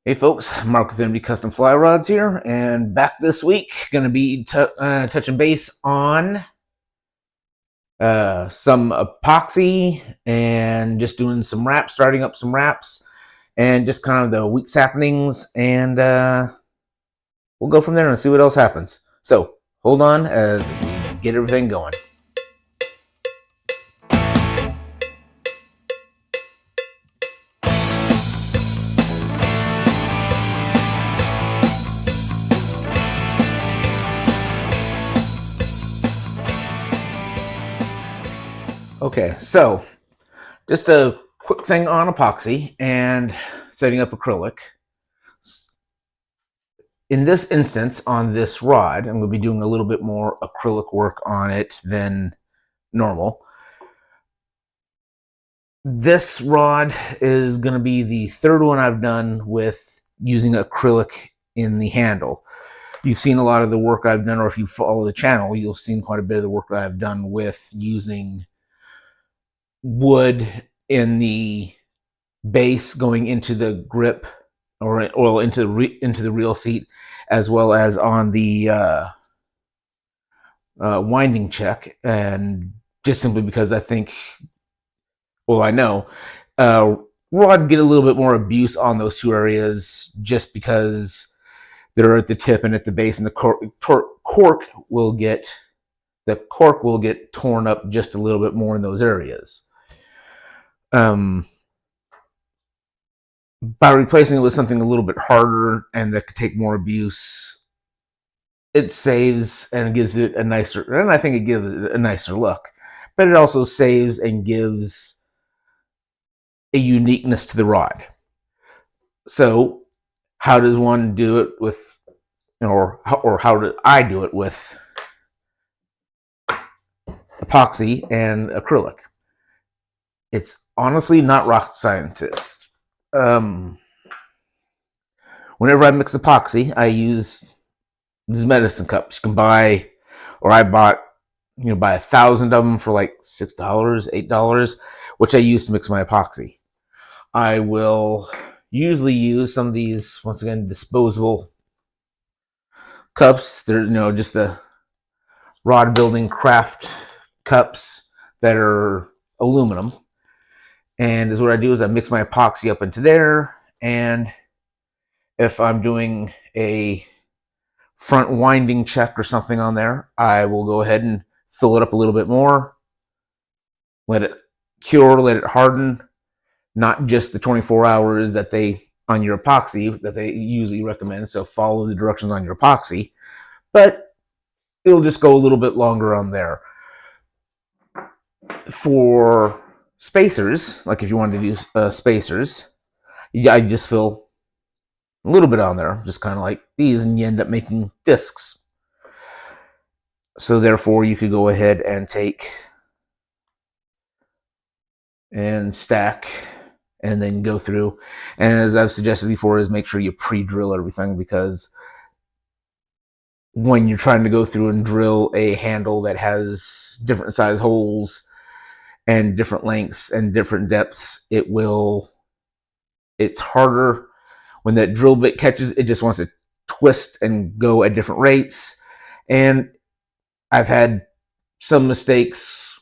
Hey folks, Mark with MD Custom Fly Rods here, and back this week, going to be touching base on some epoxy and just doing some wraps, starting up some wraps, and just kind of the week's happenings, and we'll go from there and see what else happens. So hold on as we get everything going. Okay, so just a quick thing on epoxy and setting up acrylic. In this instance, on this rod, I'm going to be doing a little bit more acrylic work on it than normal. This rod is going to be the third one I've done with using acrylic in the handle. You've seen a lot of the work I've done, or if you follow the channel, you'll see quite a bit of the work that I've done with using wood in the base going into the grip or oil into the reel seat, as well as on the winding check. And just simply because I think, well, I know rods get a little bit more abuse on those two areas just because they're at the tip and at the base, and the cork will get torn up just a little bit more in those areas. By replacing it with something a little bit harder and that could take more abuse, it saves and gives it a nicer, and I think it gives it a nicer look, but it also saves and gives a uniqueness to the rod. So how does one do it with, or how do I do it with epoxy and acrylic? It's honestly not rocket scientist. Whenever I mix epoxy, I use these medicine cups. You can buy, or I bought, buy 1,000 of them for like $6, $8, which I use to mix my epoxy. I will usually use some of these, once again, disposable cups. They're, just the rod building craft cups that are aluminum. And is what I do is I mix my epoxy up into there, and if I'm doing a front winding check or something on there, I will go ahead and fill it up a little bit more, let it cure, let it harden, not just the 24 hours that they, on your epoxy, that they usually recommend. So follow the directions on your epoxy, but it'll just go a little bit longer on there. For spacers, like if you wanted to do spacers, I just fill a little bit on there, just kind of like these, and you end up making discs. So therefore you could go ahead and take and stack and then go through, and as I've suggested before, is make sure you pre-drill everything, because when you're trying to go through and drill a handle that has different size holes and different lengths and different depths, it's harder. When that drill bit catches, it just wants to twist and go at different rates. And I've had some mistakes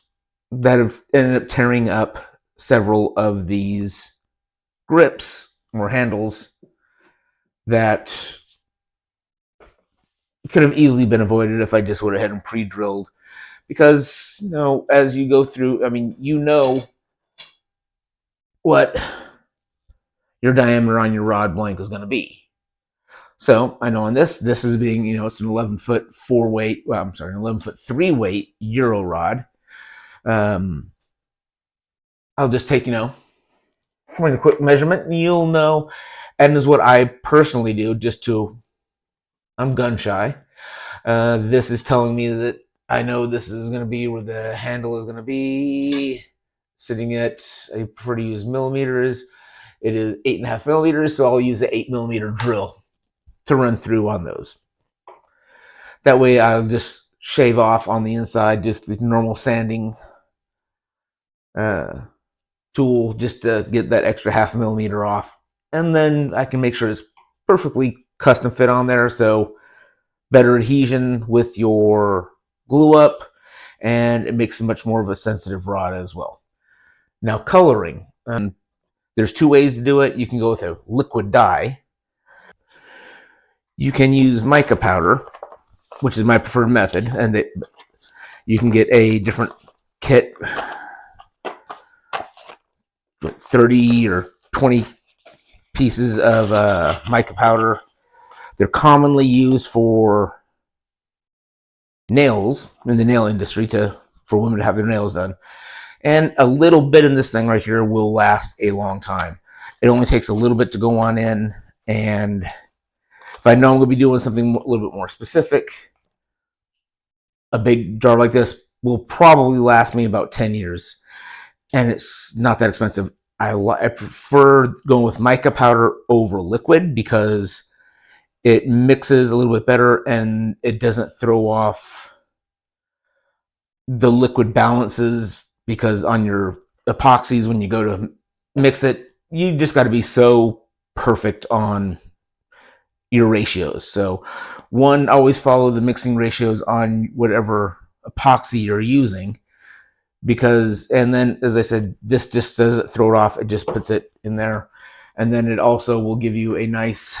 that have ended up tearing up several of these grips or handles that could have easily been avoided if I just went ahead and pre-drilled. Because, as you go through, what your diameter on your rod blank is going to be. So I know on this is being, it's an 11-foot 4-weight, well, I'm sorry, an 11-foot 3-weight Euro rod. I'll just take, a quick measurement, and you'll know, and is what I personally do, I'm gun shy. This is telling me that I know this is going to be where the handle is going to be, sitting at, I prefer to use millimeters. It is 8.5 millimeters, so I'll use an 8mm drill to run through on those. That way I'll just shave off on the inside, just the normal sanding tool, just to get that extra 0.5 millimeter off. And then I can make sure it's perfectly custom fit on there. So better adhesion with your glue up, and it makes it much more of a sensitive rod as well. Now coloring, there's two ways to do it. You can go with a liquid dye. You can use mica powder, which is my preferred method, and you can get a different kit, 30 or 20 pieces of mica powder. They're commonly used for nails in the nail industry, for women to have their nails done. And a little bit in this thing right here will last a long time. It only takes a little bit to go on in, and if I know I'm going to be doing something a little bit more specific, a big jar like this will probably last me about 10 years, and it's not that expensive. I prefer going with mica powder over liquid because it mixes a little bit better and it doesn't throw off the liquid balances, because on your epoxies, when you go to mix it, you just got to be so perfect on your ratios. So one, always follow the mixing ratios on whatever epoxy you're using, because, and then as I said, this just doesn't throw it off, it just puts it in there, and then it also will give you a nice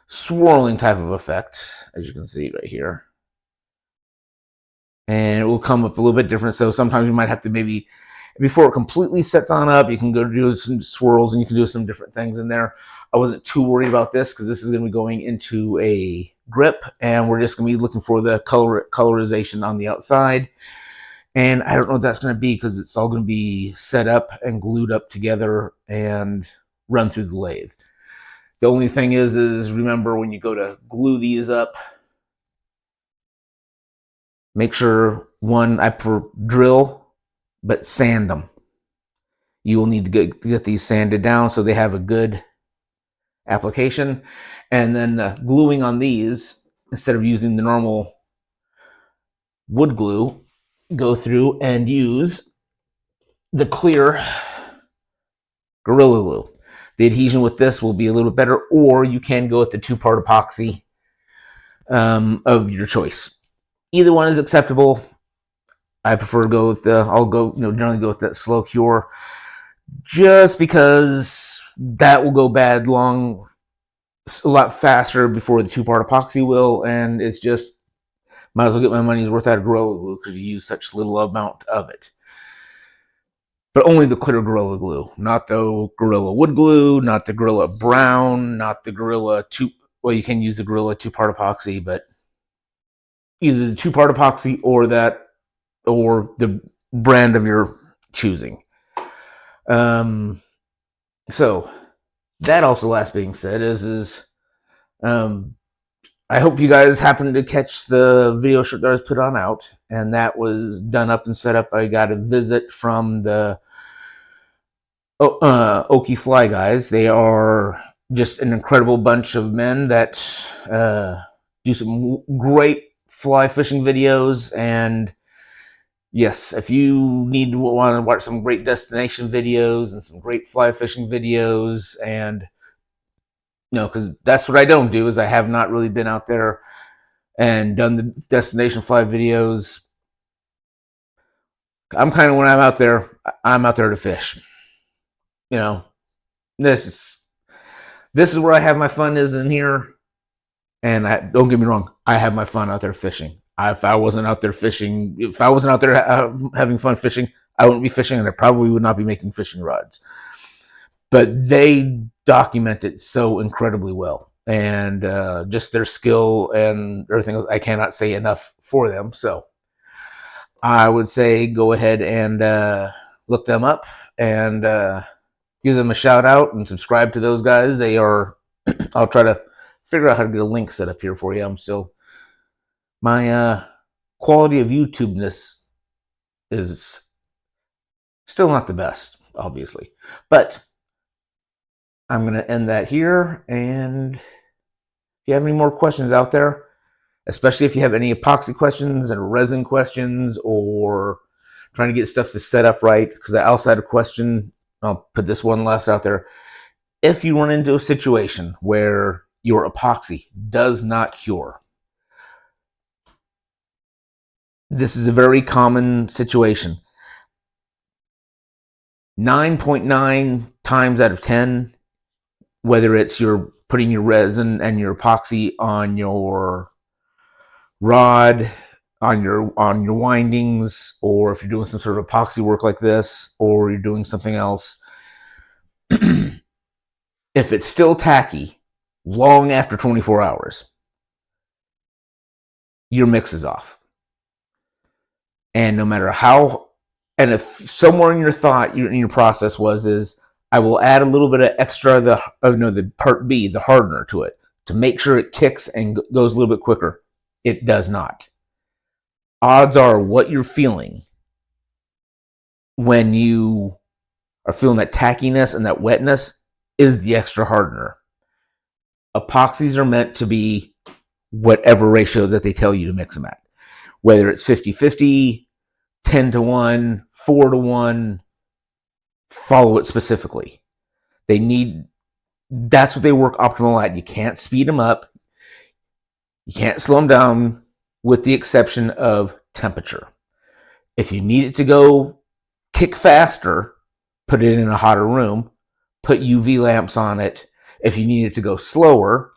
swirling type of effect, as you can see right here. And it will come up a little bit different. So sometimes you might have to, maybe before it completely sets on up, you can go do some swirls and you can do some different things in there. I wasn't too worried about this because this is going to be going into a grip, and we're just going to be looking for the colorization on the outside. And I don't know what that's going to be because it's all going to be set up and glued up together and run through the lathe. The only thing is remember, when you go to glue these up, make sure, one, I prefer drill, but sand them. You will need to get these sanded down so they have a good application. And then gluing on these, instead of using the normal wood glue, go through and use the clear Gorilla Glue. The adhesion with this will be a little better, or you can go with the 2-part epoxy of your choice. Either one is acceptable. I prefer to go with generally go with that slow cure, just because that will go bad a lot faster before the 2-part epoxy will, and it's just, might as well get my money's worth out of Gorilla Glue because you use such little amount of it. But only the clear Gorilla Glue, not the Gorilla Wood Glue, not the Gorilla Brown, not the Gorilla 2. Well, you can use the Gorilla 2-part epoxy, but either the 2-part epoxy or the brand of your choosing. So that also, last being said, I hope you guys happened to catch the video shoot that I was put on out, and that was done up and set up. I got a visit from the Okie Fly guys. They are just an incredible bunch of men that do some great fly fishing videos. And yes, if you want to watch some great destination videos and some great fly fishing videos, and because that's what I don't do, is I have not really been out there and done the destination fly videos. I'm kind of, when I'm out there to fish. This is where I have my fun, is in here. And don't get me wrong, I have my fun out there fishing. If I wasn't out there having fun fishing, I wouldn't be fishing, and I probably would not be making fishing rods. But they document it so incredibly well, and just their skill and everything, I cannot say enough for them. So I would say go ahead and look them up and give them a shout out and subscribe to those guys. They are, I'll try to figure out how to get a link set up here for you. My quality of YouTubeness is still not the best, obviously, but I'm going to end that here. And if you have any more questions out there, especially if you have any epoxy questions and resin questions, or trying to get stuff to set up right, because I also had a question, I'll put this one last out there. if you run into a situation where your epoxy does not cure, this is a very common situation. 9.9 times out of 10, whether it's you're putting your resin and your epoxy on your rod, on your windings, or if you're doing some sort of epoxy work like this, or you're doing something else, if it's still tacky long after 24 hours, your mix is off. And no matter how, and if somewhere in your thought, in your process is, I will add a little bit of extra, the part B, the hardener to it, to make sure it kicks and goes a little bit quicker. It does not. Odds are what you're feeling when you are feeling that tackiness and that wetness is the extra hardener. Epoxies are meant to be whatever ratio that they tell you to mix them at. Whether it's 50-50, 10-1, 4-1, follow it specifically. That's what they work optimal at. You can't speed them up. You can't slow them down, with the exception of temperature. If you need it to go kick faster, put it in a hotter room, put UV lamps on it. If you need it to go slower,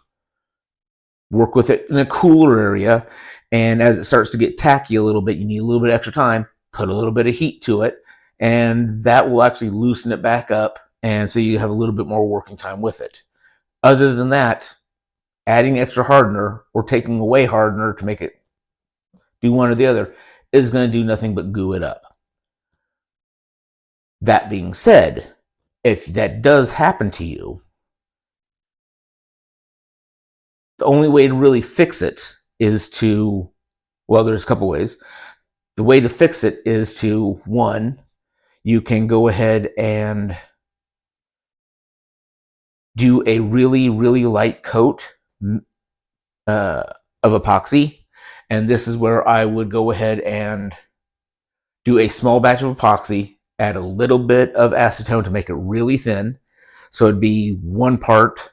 work with it in a cooler area. And as it starts to get tacky a little bit, you need a little bit extra time, put a little bit of heat to it, and that will actually loosen it back up. And so you have a little bit more working time with it. Other than that, adding extra hardener or taking away hardener to make it do one or the other is going to do nothing but goo it up. That being said, if that does happen to you, the only way to really fix it is to, well, there's a couple ways. The way to fix it is to, one, you can go ahead and do a really, really light coat of epoxy. And this is where I would go ahead and do a small batch of epoxy, add a little bit of acetone to make it really thin. So it'd be 1 part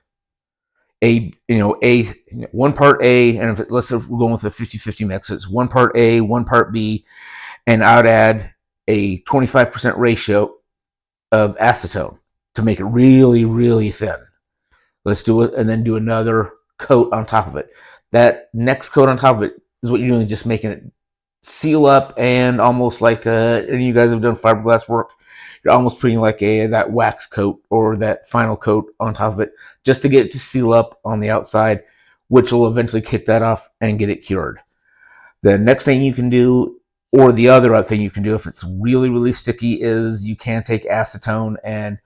A, 1 part A, and let's say we're going with a 50-50 mix, it's 1 part A, 1 part B, and I would add a 25% ratio of acetone to make it really, really thin. Let's do it, and then do another coat on top of it. That next coat on top of it is what you're doing, just making it seal up, and almost like and you guys have done fiberglass work, you're almost putting like that wax coat or that final coat on top of it, just to get it to seal up on the outside, which will eventually kick that off and get it cured. The next thing you can do, or the other thing you can do if it's really, really sticky, is you can take acetone and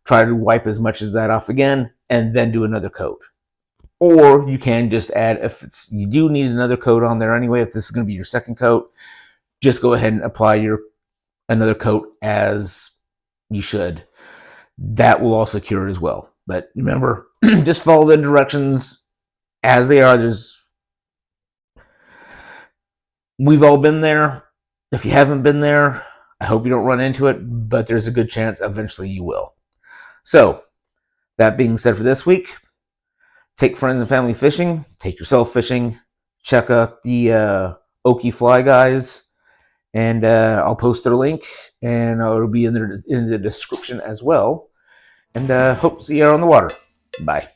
try to wipe as much as that off again, and then do another coat. Or you can just add, if you do need another coat on there anyway, if this is going to be your second coat, just go ahead and apply another coat as you should. That will also cure it as well. But remember, just follow the directions as they are. We've all been there. If you haven't been there, I hope you don't run into it, but there's a good chance eventually you will. So, that being said for this week, take friends and family fishing, take yourself fishing, check out the Okie Fly guys, and I'll post their link, and it'll be in the description as well. And hope to see you out on the water. Bye.